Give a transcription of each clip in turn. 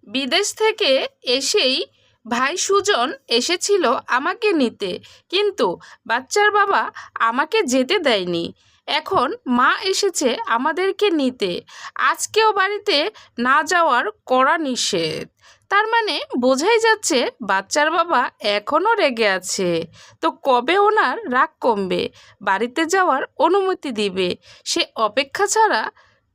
বিদেশ থেকে এসেই ভাই সুজন এসেছিল আমাকে নিতে, কিন্তু বাচ্চার বাবা আমাকে যেতে দেয়নি। এখন মা এসেছে আমাদেরকে নিতে, আজকেও বাড়িতে না যাওয়ার কড়া নিষেধ। তার মানে বোঝাই যাচ্ছে বাচ্চার বাবা এখনও রেগে আছে। তো কবে ওনার রাগ কমবে, বাড়িতে যাওয়ার অনুমতি দিবে, সে অপেক্ষা ছাড়া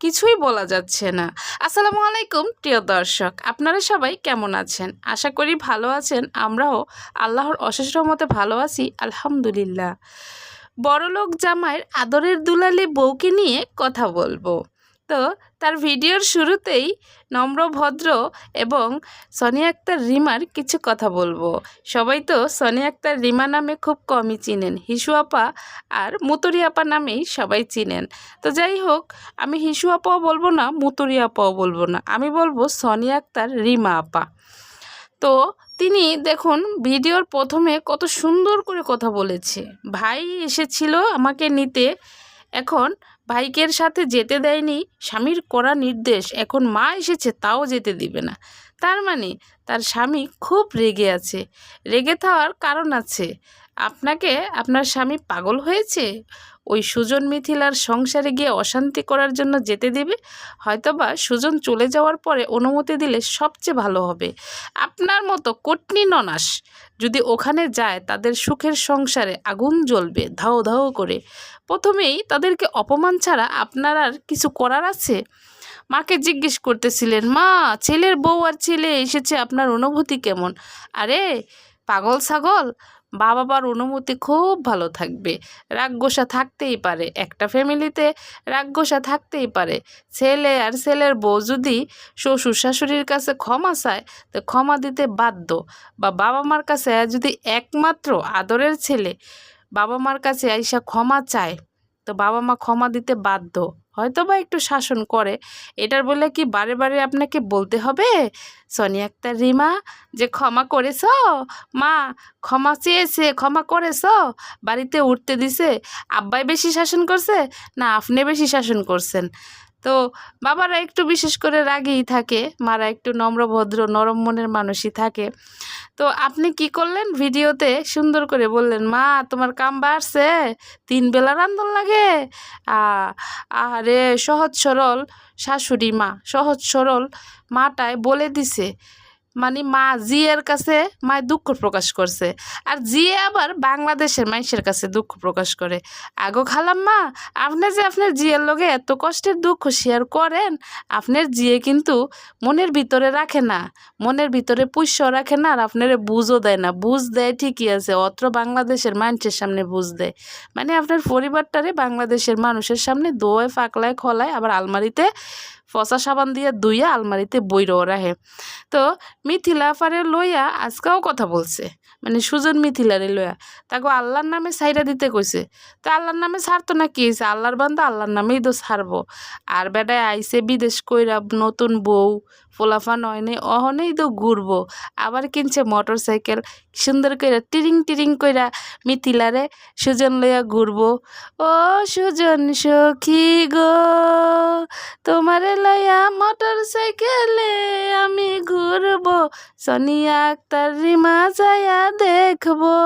কিছুই বলা যাচ্ছে না। আসসালামু আলাইকুম প্রিয় দর্শক, আপনারা সবাই কেমন আছেন? আশা করি ভালো আছেন। আমরাও আল্লাহর অশেষ রহমতে ভালো আছি, আলহামদুলিল্লাহ। বড়লোক জামাইয়ের আদরের দুলালি বউকে নিয়ে কথা বলবো। তো তার ভিডিওর শুরুতেই নম্র ভদ্র এবং সোনিয়া আক্তার রিমার কিছু কথা বলবো। সবাই তো সোনিয়া আক্তার রিমা নামে খুব কমই চিনেন, হিসু আপা আর মুতুরি আপা নামেই সবাই চিনেন। তো যাই হোক, আমি হিসু আপাও বলবো না, মুতুরি আপাও বলবো না, আমি বলবো সোনিয়া আক্তার রিমা আপা। তো তিনি দেখুন ভিডিওর প্রথমে কত সুন্দর করে কথা বলেছে। ভাই এসেছিল আমাকে নিতে, এখন ভাইকের সাথে যেতে দেয়নি, স্বামীর কড়া নির্দেশ, এখন মা এসেছে তাও যেতে দিবে না। তার মানে তার স্বামী খুব রেগে আছে। রেগে থাকার কারণ আছে। আপনাকে আপনার স্বামী পাগল হয়েছে, ওই সুজন মিথিলার সংসারে গিয়ে অশান্তি করার জন্য যেতে দেবে? হয়তোবা সুজন চলে যাওয়ার পরে অনুমতি দিলে সবচেয়ে ভালো হবে। আপনার মতো কটনি ননাস যদি ওখানে যায়, তাদের সুখের সংসারে আগুন জ্বলবে ধাও ধাও করে। প্রথমেই তাদেরকে অপমান ছাড়া আপনার আর কিছু করার আছে? মাকে জিজ্ঞেস করতেছিলেন, মা ছেলের বউ আর ছেলে এসেছে, আপনার অনুভূতি কেমন? আরে পাগল ছাগল, বাবার অনুমতি খুব ভালো থাকবে। রাগ গোসা থাকতেই পারে, একটা ফ্যামিলিতে রাগ গোসা থাকতেই পারে। ছেলে আর ছেলের বউ যদি শ্বশুর শাশুড়ির কাছে ক্ষমা চায় তো ক্ষমা দিতে বাধ্য। বা বাবা মার কাছে যদি একমাত্র আদরের ছেলে বাবা মার কাছে আইসা ক্ষমা চায় তো বাবা মা ক্ষমা দিতে বাধ্য। হয়তো বা একটু শাসন করে, এটার বলে কি বারে বারে আপনাকে বলতে হবে সোনিয়া আক্তার রিমা যে ক্ষমা করেছ? মা ক্ষমা চেয়েছে, ক্ষমা করেছ, বাড়িতে উঠতে দিছে? আব্বাই বেশি শাসন করছে না আপনি বেশি শাসন করছেন? তো বাবারা একটু বিশেষ করে রাগেই থাকে, মারা একটু নম্র ভদ্র নরম মনের মানুষই থাকে। তো আপনি কি করলেন, ভিডিওতে সুন্দর করে বললেন, মা তোমার কাম বাড়ছে, 3 বেলা রান্ধন লাগে। আরে সহজ সরল শাশুড়ি মা, সহজ সরল মাটায় বলে দিছে, মানে মা জিয়ের কাছে মায় দুঃখ প্রকাশ করছে, আর জিয়ে আবার বাংলাদেশের মানুষের কাছে দুঃখ প্রকাশ করে। আগো খালাম্মা, আপনি যে আপনার জিয়ের লগে এত কষ্টের দুঃখ শেয়ার করেন, আপনার জিয়ে কিন্তু মনের ভিতরে রাখে না, মনের ভিতরে পুষ্য রাখে না, আর আপনারে বুঝও দেয় না। বুঝ দেয় ঠিকই আছে, অত্র বাংলাদেশের মানুষের সামনে বুঝ দেয়, মানে আপনার পরিবারটারে বাংলাদেশের মানুষের সামনে দোয় ফাঁকলায় খলায়, আবার আলমারিতে ফসা সাবান দিয়ে ধুইয়া আলমারিতে বইরও রাখে। তো মিথিলা আফারে লইয়া আজকেও কথা বলছে, মানে সুজন মিথিলারে লইয়া তাকে আল্লাহর নামে ছাইরা দিতে কইছে। তো আল্লাহর নামে ছাড়তো না, কি হয়েছে, আল্লাহর বান্দা আল্লাহর নামেই তো ছাড়বো। আর বেটায় আইসে বিদেশ কইরা, নতুন বউ ফোলাফা নয় নেই, অহনেই তো ঘুরবো। আবার কিনছে মোটর সাইকেল, সুন্দর কইরা টিরিং টিরিং কইরা মিথিলারে সুজন লইয়া ঘুরবো। ও সুজন সখী গো, তোমারে লইয়া মোটর সাইকেলে আমি ঘুরবো, সোনিয়া আক্তার রিমা যায়া দেখবো।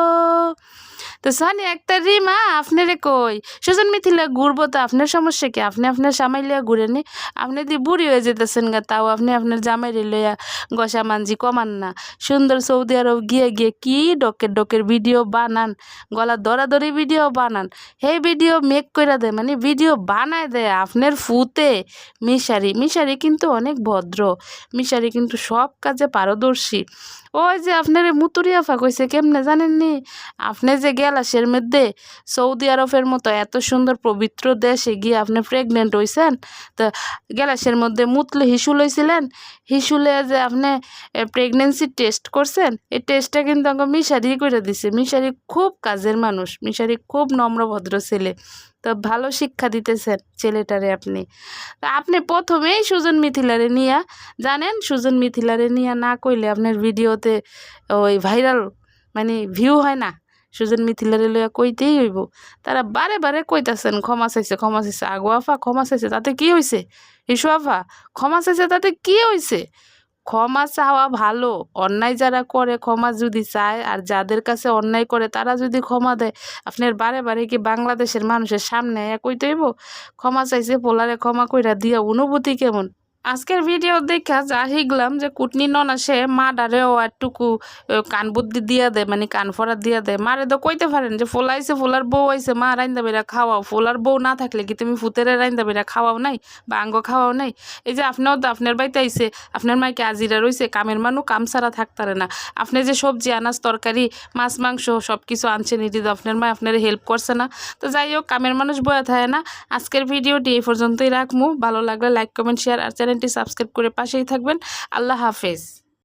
তো সোনিয়া আক্তার রিমা আপনারে কই, সুজন মিথিলা ঘুরবো, তো আপনার সমস্যা কি? আপনি আপনার জামাই লইয়া ঘুরেনি? আপনি দি বুড়ি হয়ে যেতেছেন গা, তাও আপনি আপনার জামাইরে লইয়া গসা মানজি কমান না। সুন্দর সৌদি আরব গিয়ে গিয়ে কি ডকের ডকের ভিডিও বানান, গলা দরাদরি ভিডিও বানান, সেই ভিডিও মেক কইরা দেয়, মানে ভিডিও বানায় দেয় আপনার ফুতে। মিশারি মিশারি কিন্তু অনেক ভদ্র, মিশারি কিন্তু সব কাজে পারদর্শী। ওই যে আপনার মুতুরি আফা কইছে কেমনে জানেননি? আপনি যে গেলাসের মধ্যে সৌদি আরবের মতো এত সুন্দর পবিত্র দেশে গিয়ে আপনি প্রেগনেন্ট হয়েছেন, তো গেলাসের মধ্যে মুতলে হিসু লইছিলেন, হিসুলে যে আপনি প্রেগনেন্সি টেস্ট করছেন, এই টেস্টটা কিন্তু আমাকে মিশারি করে দিছে। মিশারি খুব কাজের মানুষ, মিশারি খুব নম্র ভদ্র ছেলে। তো ভালো শিক্ষা দিতেছেন ছেলেটারে আপনি। তা আপনি প্রথমেই সুজন মিথিলারে নিয়া, জানেন সুজন মিথিলারে নিয়া না কইলে আপনার ভিডিওতে ওই ভাইরাল মানে ভিউ হয় না। সুজন মিথিলারে লইয়া কইতেই হইব। তারা বারে বারে কইতাছেন ক্ষমা চাইছে, ক্ষমা চাইছে। আগো আফা ক্ষমা চাইছে, তাতে কি হয়েছে? ইসু আফা ক্ষমা চাইছে, তাতে কি হয়েছে? ক্ষমা চাওয়া ভালো, অন্যায় যারা করে ক্ষমা যদি চায় আর যাদের কাছে অন্যায় করে তারা যদি ক্ষমা দেয়, আপনার বারে বারে কি বাংলাদেশের মানুষের সামনে কইতে হইব ক্ষমা চাইছে পোলারে ক্ষমা কইরা দিয়া অনুভূতি কেমন? আজকের ভিডিও দেখা যা শিখলাম যে কুটনি ননাসে মা ডারেও একটুকু কান বুদ্ধি দিয়া দেয়, মানে কান ফরা দিয়া দেয়। মারে তো কইতে পারেন যে ফোলাইছে, ফোলার বউ আইছে, মা রাইন্দা বেড়া খাওয়াও। ফোলার বউ না থাকলে কি তুমি ফুতেরে রাইন্দা বেড়া খাওয়াও নাই বা আঙ্গ খাওয়াও নাই? এই যে আপনিও তো আপনার বাড়িতে আইছে, আপনার মাইকে আজিরা রইছে, কামের মানুষ কাম ছাড়া থাকতারে না। আপনি যে সবজি আনাজ তরকারি মাছ মাংস সব কিছু আনছেন, এটি তো আপনার মা আপনার হেল্প করছে না? তো যাই হোক, কামের মানুষ বয়া থাকে না। আজকের ভিডিওটি এই পর্যন্তই রাখমু। ভালো লাগলে লাইক কমেন্ট শেয়ার আর চ্যানেলটি সাবস্ক্রাইব করে পাশেই থাকবেন। আল্লাহ হাফেজ।